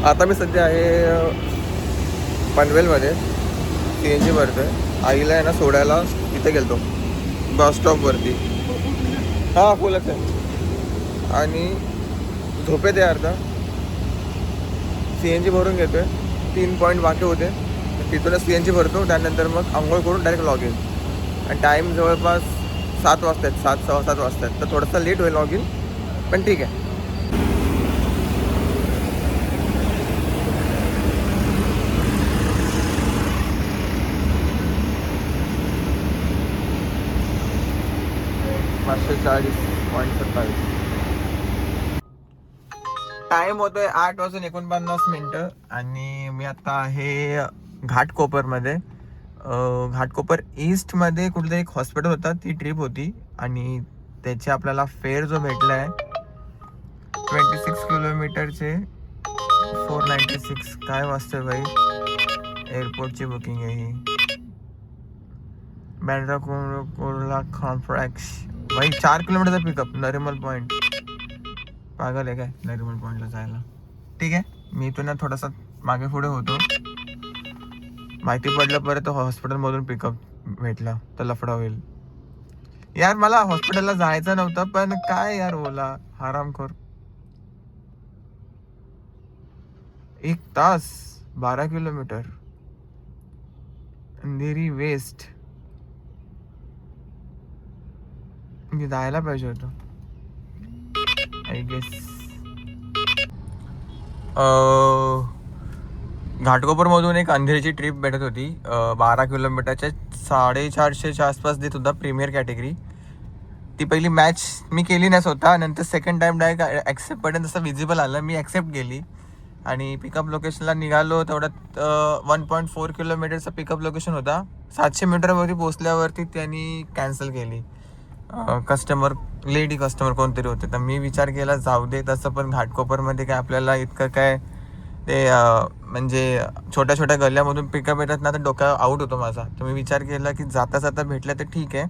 आता मी सध्या आहे पनवेलमध्ये, CNG भरतोय. आईला आहे ना सोडायला इथे गेलतो बस स्टॉपवरती. हां फुलच आहे. आणि झोपेत आहे अर्धा. CNG भरून घेतोय. 3 पॉईंट बाकी होते, तिथूनच CNG भरतो. त्यानंतर मग आंघोळ करून डायरेक्ट लॉग इन. आणि टाईम जवळपास 7 वाजता आहेत, 7 सव्वा 7 वाजता आहेत. तर थोडंसं लेट होईल लॉग इन, पण ठीक आहे. टाइम होतोय 8:49 आणि मी आता आहे घाटकोपरमध्ये. घाटकोपर ईस्टमध्ये कुठलं एक हॉस्पिटल होता, ती ट्रिप होती. आणि त्याचे आपल्याला फेअर जो भेटला आहे 26 किलोमीटरचे 496. काय वाजतंय भाई, एअरपोर्टची बुकिंग आहे ही. बँड्रा कोरला कॉम्प्लेक्स भाई. 4 किलोमीटरचा पिकअप, नरिमल पॉईंट. पागल आहे काय नरिमल पॉईंटला जायला. ठीक आहे, मी इथून ना थोडासा मागे पुढे होतो. माहिती पडलं परत हॉस्पिटलमधून पिकअप भेटला तर लफडा होईल. यार मला हॉस्पिटलला जायचं नव्हतं, पण काय यार ओला हरामखोर. 1 तास 12 किलोमीटर अंधेरी वेस्ट. मी जायला पाहिजे होतं आय गेस. घाटकोपरमधून एक अंधेरीची ट्रिप भेटत होती 12 किलोमीटरच्या 450च्या आसपास देत होता, प्रीमियर कॅटेगरी. ती पहिली मॅच मी केली नाही स्वतः, नंतर second time direct accept button जसं विजिबल आलं, मी ॲक्सेप्ट केली. आणि पिकअप लोकेशनला निघालो. तेवढ्यात 1.4 किलोमीटरचा पिकअप लोकेशन होता. 700 मीटरवरती पोचल्यावरती त्यांनी कॅन्सल केली. कस्टमर, लेडी कस्टमर कोणतरी होते. तर मी विचार केला जाऊ दे. तसं पण घाटकोपरमध्ये काय आपल्याला इतकं काय ते म्हणजे छोट्या छोट्या गल्ल्यामधून पिकअप येतात ना, तर डोक्या आऊट होतो माझा. तर मी विचार केला की जाता जाता भेटलं तर ठीक आहे,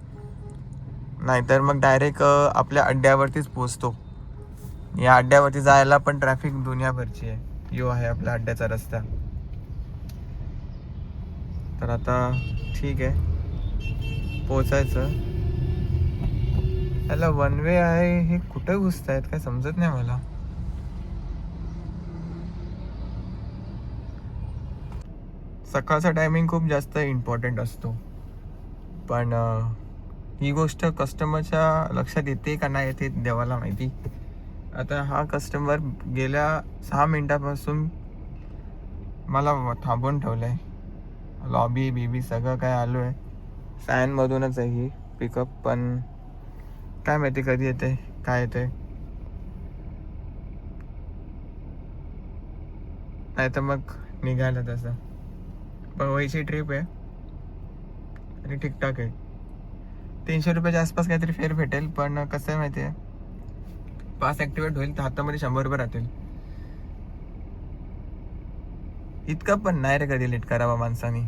नाहीतर मग डायरेक्ट आपल्या अड्ड्यावरतीच पोचतो. या अड्ड्यावरती जायला पण ट्रॅफिक दुनियाभरची आहे. यो आहे आपल्या अड्ड्याचा रस्ता. तर आता ठीक आहे, पोचायचं. याला वन वे आहे, हे कुठं घुसतायत काय समजत नाही मला. सकाळचा टायमिंग खूप जास्त इम्पॉर्टंट असतो, पण ही गोष्ट कस्टमरच्या लक्षात येते का नाही येते देवाला माहिती. आता हा कस्टमर गेल्या 6 मिनिटापासून मला थांबवून ठेवलं आहे. लॉबी बीबी सगळं काय आलो आहे. फॅनमधूनच आहे ही पिकअप, पण काय माहिती कधी येते काय येते. नाही तर मग निघायला तसं. पवईची ट्रिप आहे आणि ठीकठाक आहे. 300 रुपयाच्या आसपास काहीतरी फेअर भेटेल, पण कसं आहे माहिती आहे, पास ॲक्टिवेट होईल तर हातामध्ये 100 रुपये राहतील. इतकं पण नाही रे कधी लेट करावा माणसाने.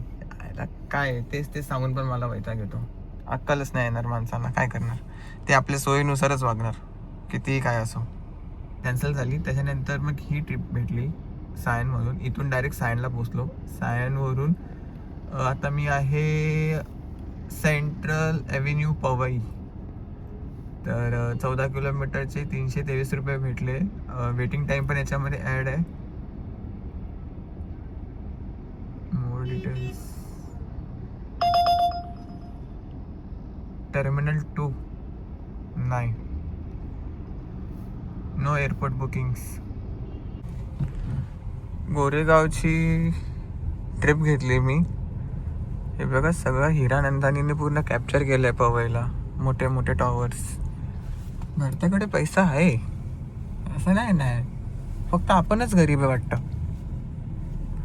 काय तेच सांगून पण मला वैताग येतो. अक्कलच नाही येणार माणसाला, काय करणार. ते आपल्या सोयीनुसारच वागणार, कितीही काय असो. कॅन्सल झाली. त्याच्यानंतर मग ही ट्रिप भेटली सायनमधून. इथून डायरेक्ट सायनला पोचलो. सायनवरून आता मी आहे सेंट्रल ॲव्हेन्यू पवई. तर 14 किलोमीटरचे 323 रुपये भेटले. वेटिंग टाईम पण याच्यामध्ये ॲड आहे. More details. टर्मिनल 2 नाही, नो एअरपोर्ट बुकिंग्स. गोरेगावची ट्रिप घेतली मी. हे बघा सगळं हिरानंदानीने पूर्ण कॅप्चर केलं आहे पवईला. मोठे मोठे टॉवर्स. भारताकडे पैसा आहे असं नाही, फक्त आपणच गरीब आहे वाटतं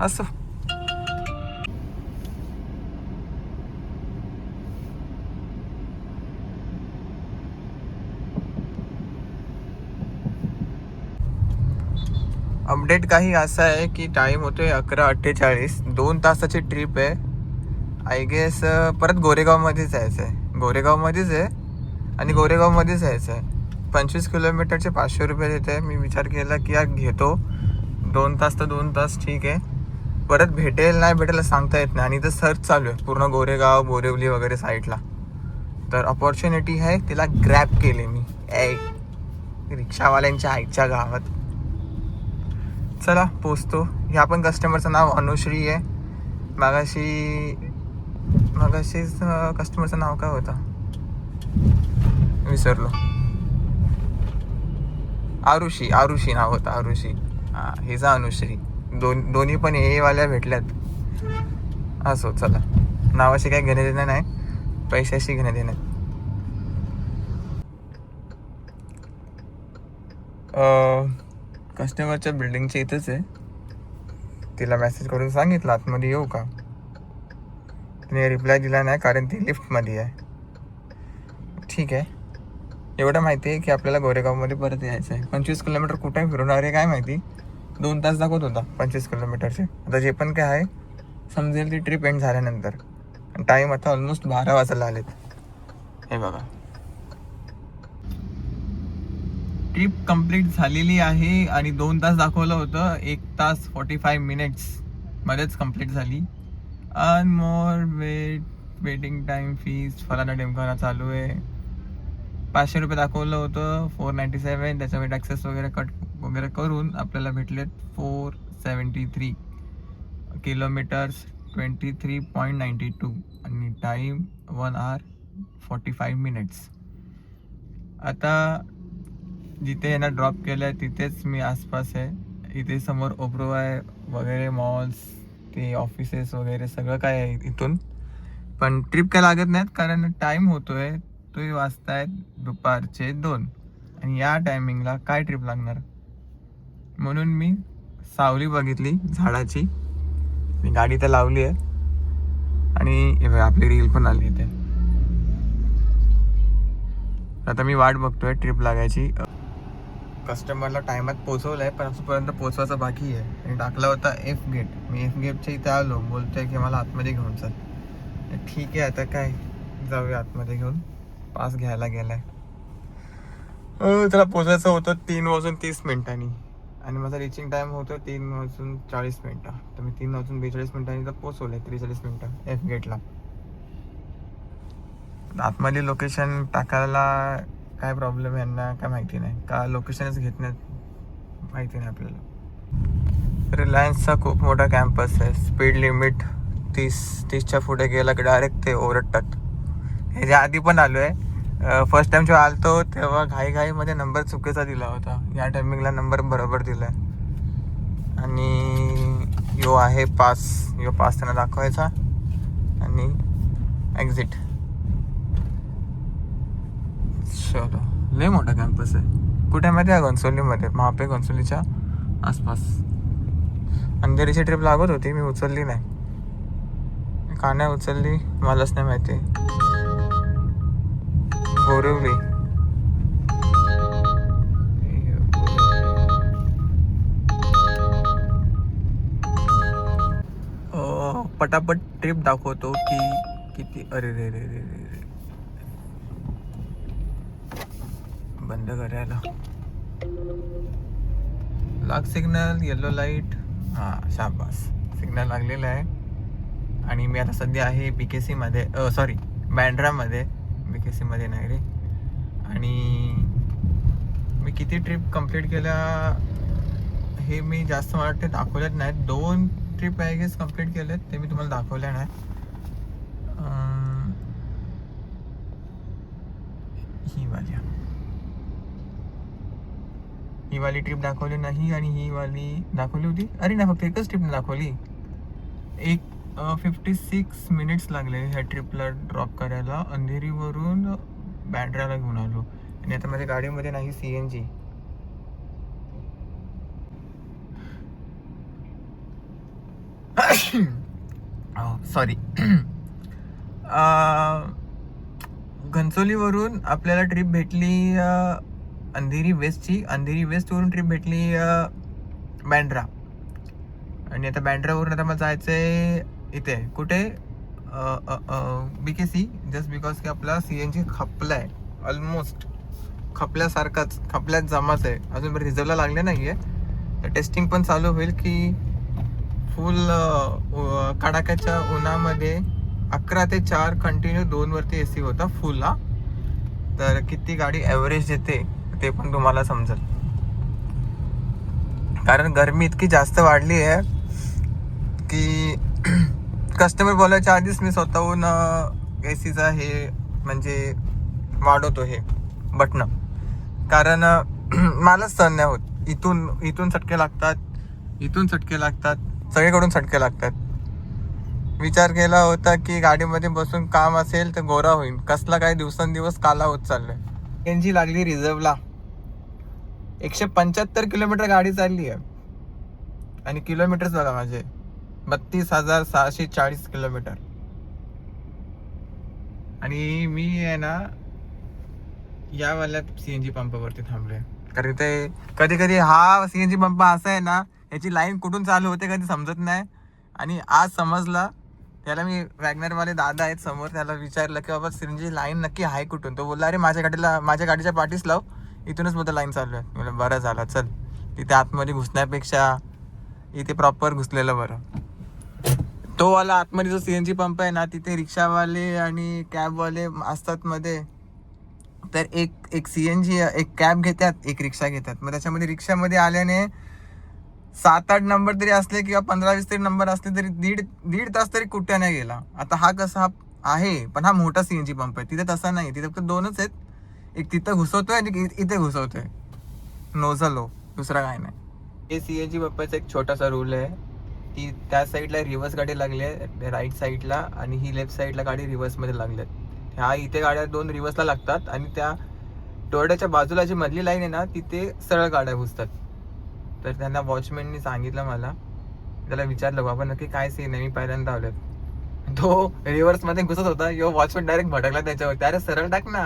असं. अपडेट काही असा आहे की टाईम होतोय 11:48. 2 तासाची ट्रिप आहे आय गेस. परत गोरेगावमध्येच जायचं आहे. गोरेगावमध्येच आहे आणि गोरेगावमध्येच जायचं आहे. 25 किलोमीटरचे 500 रुपये देत आहे. मी विचार केला की यार घेतो, 2 तास तर 2 तास ठीक आहे. परत भेटेल नाही भेटेल सांगता येत नाही. आणि इथं सर्च चालू आहे पूर्ण गोरेगाव बोरिवली वगैरे साईडला. तर अपॉर्च्युनिटी आहे, तिला ग्रॅब केले मी. रिक्षावाल्यांच्या आईच्या गावात. चला पोचतो. ह्या पण कस्टमरचं नाव अनुश्री आहे. मगाशीच कस्टमरचं नाव काय होतं विसरलो. आरुषी नाव होतं. आरुषी. हां, हिचा अनुश्री. दोन्ही पण ए वाल्या भेटल्यात. असो चला, नावाशी काही घेणं देणं नाही, पैशाशी घेणं देणं. कस्टमरच्या बिल्डिंगच्या इथंच आहे. तिला मेसेज करून सांगितलं आतमध्ये येऊ का. तिने रिप्लाय दिला नाही कारण ती लिफ्टमध्ये आहे. ठीक आहे, एवढं माहिती आहे की आपल्याला गोरेगावमध्ये परत यायचं आहे. 25 किलोमीटर कुठे फिरवणार आहे काय माहिती. 2 तास दाखवत होता 25 किलोमीटरचे. आता जे पण काय आहे समजेल ती ट्रिप एंड झाल्यानंतर. टाईम आता ऑलमोस्ट 12 वाजायला आलेत. हे बघा, ट्रिप कंप्लीट झालेली आहे आणि 2 तास दाखवलं होतं. 1 तास 45 मिनिट्स मध्येच कंप्लीट झाली. अन मोर वेटिंग टाईम फीज फलाना ढिमकाना चालू आहे. 500 रुपये दाखवलं होतं. 497. त्याच्यामध्ये टॅक्सेस वगैरे कट वगैरे करून आपल्याला भेटलेत 473 किलोमीटर्स 23.92 आणि टाईम 1 hour 45 मिनिट्स. आता जिथे यांना ड्रॉप केलं आहे तिथेच मी आसपास आहे. इथे समोर ओब्रो आहे वगैरे, मॉल्स, ते ऑफिसेस वगैरे सगळं काय आहे इथून. पण ट्रिप काय लागत नाहीत कारण टाईम होतोय तो वाजतायत दुपारचे 2. आणि या टायमिंगला काय ट्रिप लागणार. म्हणून मी सावली बघितली झाडाची, मी गाडी तर लावली आहे आणि आपली रील पण आली इथे. आता मी वाट बघतोय ट्रिप लागायची. कस्टमरला टायमात पोहोचवलं आहे पण अजूनपर्यंत पोचवायचं बाकी आहे. आणि टाकला होता F गेट. मी F गेटच्या इथे आलो, बोलतोय की मला आतमध्ये घेऊन चल. ठीक आहे, आता काय जाऊया आतमध्ये घेऊन. पास घ्यायला गेलाय. त्याला पोचायचं होतं 3:30 आणि माझा रिचिंग टाईम होतो 3:40. तर मी 3:42 तर पोचवलंय 43 मिनिटं F गेटला. आतमध्ये लोकेशन टाकायला काय प्रॉब्लेम आहे यांना काय माहिती नाही, का लोकेशनच घेत नाहीत माहिती नाही आपल्याला. रिलायन्सचा खूप मोठा कॅम्पस आहे. स्पीड लिमिट 30च्या पुढे गेला की डायरेक्ट ते ओरडतात. ह्याच्या आधी पण आलो आहे. फर्स्ट टाइम जेव्हा आलतो तेव्हा घाईमध्ये नंबर चुकीचा दिला होता. या टायमिंगला नंबर बरोबर दिला आहे. आणि यो आहे पास. यो पास त्यांना दाखवायचा आणि एक्झिट. चलो, लय मोठा कॅम्पस आहे. कुठे माहिती आहे? घनसोलीमध्ये, महापे घनसोलीच्या आसपास. अंधेरीची ट्रिप लागत होती, मी उचलली नाही. का नाही उचलली मलाच नाही माहिती. बोरिवली पटापट ट्रिप दाखवतो की किती. अरे रे रे रे रे, बंद करायला लाग सिग्नल. Yellow light. हां, शाबास, सिग्नल लागलेला आहे. आणि मी आता सध्या आहे BKC मध्ये, सॉरी बँड्रामध्ये. BKC मध्ये नाही रे. आणि मी किती ट्रिप कंप्लीट केल्या हे मी जास्त मला वाटते दाखवल्यात नाहीत. 2 ट्रिप आय गेस कंप्लीट केलेत, ते मी तुम्हाला दाखवल्या नाही. ही वाली ट्रिप दाखवली नाही आणि ही वाली दाखवली होती. अरे नाही, फक्त एकच ट्रिप दाखवली. 56 मिनिट्स लागले ह्या ट्रिपला ड्रॉप करायला. अंधेरीवरून बँड्राला घेऊन आलो. आणि आता माझ्या गाडीमध्ये नाही CNG. सॉरी. घनसोलीवरून आपल्याला ट्रिप भेटली अंधेरी वेस्टची. अंधेरी वेस्टवरून ट्रिप भेटली बँड्रा. आणि आता बँड्रावरून आता मला जायचं आहे इथे कुठे BKC. जस्ट बिकॉज की आपला CNG खपला आहे. ऑलमोस्ट खपल्यासारखाच, खपल्यात जमाच आहे. अजून रिझर्वला लागले नाही आहे. तर टेस्टिंग पण चालू होईल की फुल कडाक्याच्या उन्हामध्ये 11 ते 4 कंटिन्यू 2 वरती AC होता फुल हा. तर किती गाडी ॲव्हरेज देते ते पण तुम्हाला समजेल. कारण गरमी इतकी जास्त वाढली आहे की कस्टमर बोलायच्या आधीच मी स्वतःहून ACचा हे म्हणजे वाढवतो हे बटणं. कारण मलाच सहन नाही होत. इथून चटके लागतात, इथून चटके लागतात, सगळीकडून चटके लागतात. विचार केला होता की गाडीमध्ये बसून काम असेल तर गोरा होईल. कसला काही दिवसेंदिवस काला होत चाललोय. CNG लागली रिझर्वला. 175 किलोमीटर गाडी चालली आहे आणि किलोमीटर्स बघा माझे 32,640 किलोमीटर. आणि मी आहे ना यावाल्या CNG पंपावरती थांबलोय. कारण ते कधी कधी हा CNG पंप असा आहे ना, याची लाईन कुठून चालू होते कधी समजत नाही. आणि आज समजला. त्याला मी वॅगनरवाले दादा आहेत समोर, त्याला विचारलं की बाबा CNG लाईन नक्की आहे कुठून. तो बोलला अरे माझ्या गाडीच्या पाठीस लाव, इथूनच बोलतो लाईन चालू आहे. म्हणजे बरं झालं, चल तिथे आतमध्ये घुसण्यापेक्षा इथे प्रॉपर घुसलेलं बरं. तो वाला आतमध्ये जो CNG पंप आहे ना, तिथे रिक्षावाले आणि कॅबवाले असतात मध्ये. तर एक CNG एक कॅब घेतात, एक रिक्षा घेतात. मग त्याच्यामध्ये रिक्षामध्ये आल्याने 7-8 नंबर तरी असले किंवा 15-20 तरी नंबर असले तरी दीड तास तरी कुठे नाही गेला. आता हा कसा आहे, पण हा मोठा CNG पंप आहे. तिथे तसा नाही, तिथे फक्त 2च आहेत. एक तिथं घुसवतोय आणि इथे घुसवतोय नोझल हो, दुसरा काय नाही. हे CNG पंपाचा एक छोटासा रूल आहे की त्या साईडला रिव्हर्स गाडी लागली आहे राईट साईडला, आणि ही लेफ्ट साईडला गाडी रिव्हर्समध्ये लागल्यात. ह्या इथे गाड्या 2 रिव्हर्सला लागतात आणि त्या टोयोटाच्या बाजूला जी मधली लाईन आहे ना, तिथे सरळ गाड्या घुसतात. तर त्यांना वॉचमॅननी सांगितलं मला, त्याला विचारलं बाबा नक्की काय सीन आहे, मी पहिल्यांदा आलोय. तो रिव्हर्समध्ये घुसत होता, यो वॉचमॅन डायरेक्ट भटकला त्याच्यावर, अरे सरळ टाक ना.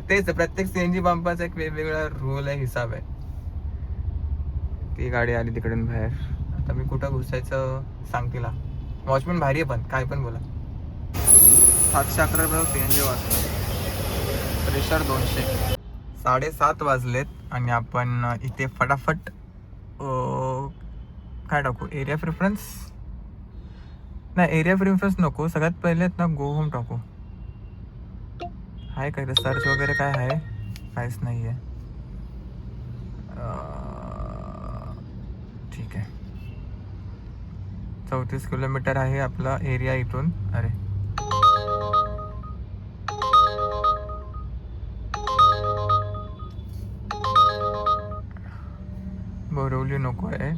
तेच प्रत्येक CNG पंपाचा एक वेगवेगळा रूल आहे, हिसाब आहे. ती गाडी आली तिकडून बाहेर. आता मी कुठं घुसायचं सांग तिला. वॉचमॅन भारी आहे पण काय पण बोला. 711 रुपये CNG वाजतो, प्रेशर 200. 7:30 वाजलेत आणि आपण इथे फटाफट काय टाकू, एरिया प्रेफरन्स नाही, एरिया प्रेफरन्स नको. सगळ्यात पहिले ना गो होम टाकू. आहे काय सर्च वगैरे काय आहे? काहीच नाही आहे. ठीक आहे, 34 किलोमीटर आहे आपला एरिया इथून. अरे बोरवली नको आहे.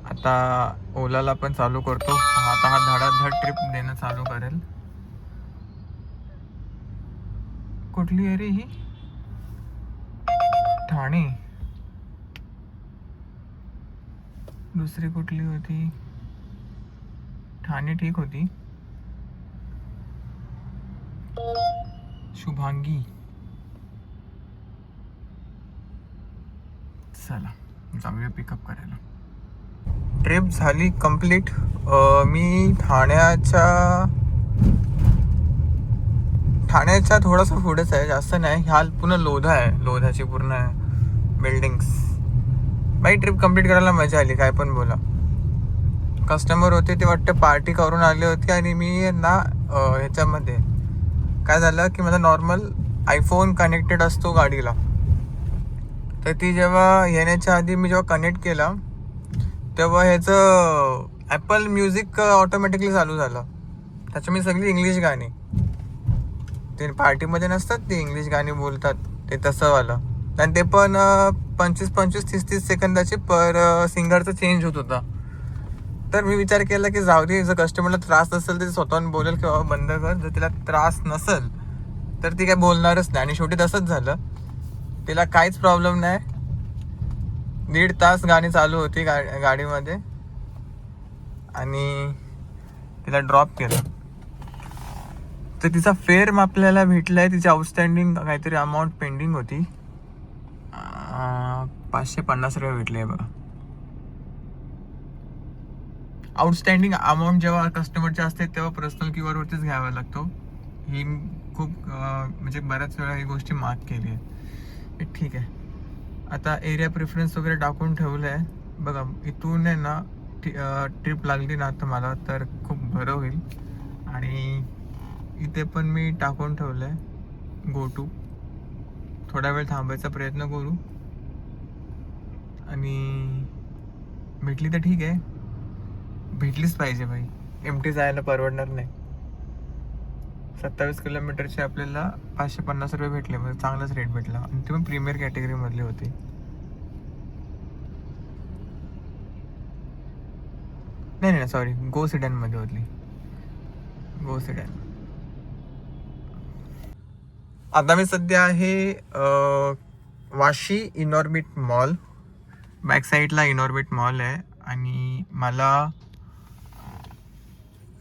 आता ओलाला पण चालू करतो. आता हा धडाधड ट्रिप देणं चालू करेल. कुठली आहे रे ही? ठाणे. दुसरी कुठली होती? ठाणे ठीक होती. शुभांगी. चला जाऊया पिकअप करायला. ट्रिप झाली कंप्लीट. मी ठाण्याच्या थोडंसं पुढेच आहे, जास्त नाही. ह्या पूर्ण लोधा आहे, लोधाची पूर्ण बिल्डिंग्स. बाई ट्रिप कंप्लीट करायला मजा आली, काय पण बोला. कस्टमर होते ते वाटतं पार्टी करून आले होते. आणि मी ना ह्याच्यामध्ये काय झालं की माझा नॉर्मल आयफोन कनेक्टेड असतो गाडीला. तर ती जेव्हा येण्याच्या आधी मी जेव्हा कनेक्ट केला तेव्हा ह्याचं ॲपल म्युझिक ऑटोमॅटिकली चालू झालं. त्याच्यामध्ये सगळी इंग्लिश गाणी, ते पार्टीमध्ये नसतात ती इंग्लिश गाणी बोलतात ते तसं वालं. आणि ते पण 25-25, 30-30 सेकंदाचे पर सिंगरचा चेंज होत होता. तर मी विचार केला की जाऊ दे, जर कस्टमरला त्रास असेल तर स्वतःहून बोलेल की बाबा बंद कर. जर तिला त्रास नसेल तर ती काय बोलणारच नाही. आणि शेवटी तसंच झालं, तिला काहीच प्रॉब्लेम नाही. 1.5 तास गाणी चालू होती गाडीमध्ये. आणि तिला ड्रॉप केलं. तर तिचा फेअर आपल्याला भेटलाय. तिची आउटस्टँडिंग काहीतरी अमाऊंट पेंडिंग होती, 550 रुपये भेटले बघा. आउटस्टँडिंग अमाऊंट जेव्हा कस्टमरचे असते तेव्हा पर्सनल QR वरतीच घ्यावा लागतो. ही खूप म्हणजे बऱ्याच वेळा ही गोष्टी माफ केली आहे. ठीक आहे. आता एरिया प्रेफरन्स वगैरे टाकून ठेवलं आहे. बघा इथून आहे ना ट्रिप लागली ना तर मला तर खूप बरं होईल. आणि इथे पण मी टाकून ठेवलं आहे गो टू. थोडा वेळ थांबायचा प्रयत्न करू आणि भेटली तर ठीक आहे. भेटलीच पाहिजे भाई, एमटी जायला परवडणार नाही. 27 किलोमीटरचे आपल्याला 550 रुपये भेटले, म्हणजे चांगलाच रेट भेटला आणि ते पण प्रीमियर कॅटेगरीमधले होते. नाही सॉरी, गो सिडॅनमध्ये होती. गो सिडॅन. आता मी सध्या आहे वाशी इनॉर्बिट मॉल. बॅक साईडला इनॉर्बिट मॉल आहे आणि मला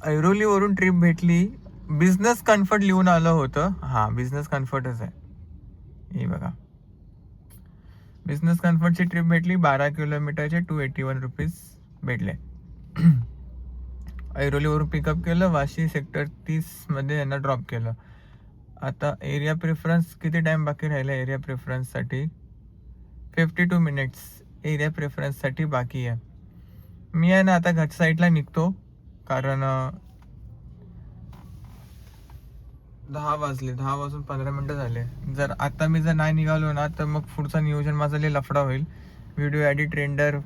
ऐरोलीवरून ट्रिप भेटली. बिझनेस कम्फर्ट लिहून आलं होतं. हां, बिझनेस कम्फर्टच आहे, हे बघा. बिझनेस कम्फर्टची ट्रिप भेटली. 12 किलोमीटरचे 281 रुपीज भेटले. ऐरोलीवरून पिकअप केलं, वाशी सेक्टर 30मध्ये यांना ड्रॉप केलं. आता एरिया प्रेफरन्स किती टाईम बाकी राहिला एरिया प्रेफरन्ससाठी? 52 मिनिट्स एरिया प्रेफरन्ससाठी बाकी आहे. मी आहे ना आता घरच्या साईडला निघतो, कारण 10 वाजले, 10 वाजून 15 मिनटं झाले. जर आता मी नाही निघालो ना तर मग पुढचं नियोजन माझं लय लफडा होईल. व्हिडिओ एडिट, रेंडर,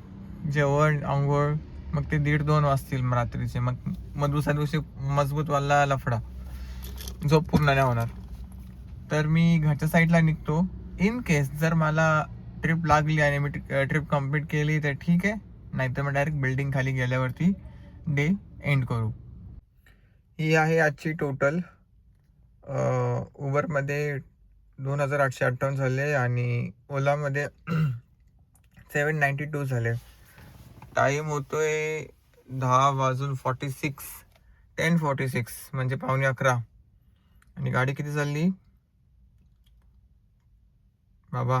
जेवण, आंघोळ, मग ते 1:30-2 वाजतील मग रात्रीचे. मग दुसऱ्या दिवशी मजबूतवाला लफडा, झोप पूर्ण नाही होणार. तर मी घरच्या साईडला निघतो. इन केस जर मला ट्रिप लागली आणि मी ट्रिप कंप्लीट केली तर ठीक आहे, नाहीतर मग डायरेक्ट बिल्डिंग खाली गेल्यावरती डे एंड करू. ही आहे आजची टोटल. उबरमध्ये 2858 झाले आणि ओलामध्ये 792 झाले. टाईम होतोय 10:46 म्हणजे 10:45 आणि गाडी किती चालली बाबा?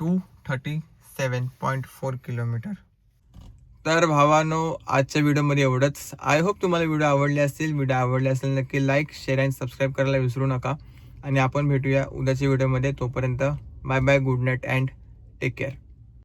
237.4 किलोमीटर. तर भावानो, आजच्या व्हिडिओमध्ये एवढंच. आय होप तुम्हाला व्हिडिओ आवडले असेल. व्हिडिओ आवडले असेल नक्की लाईक, शेअर आणि सबस्क्राईब करायला विसरू नका. आणि आपण भेटूया उद्याच्या व्हिडिओमध्ये. तोपर्यंत bye bye, good night and take care.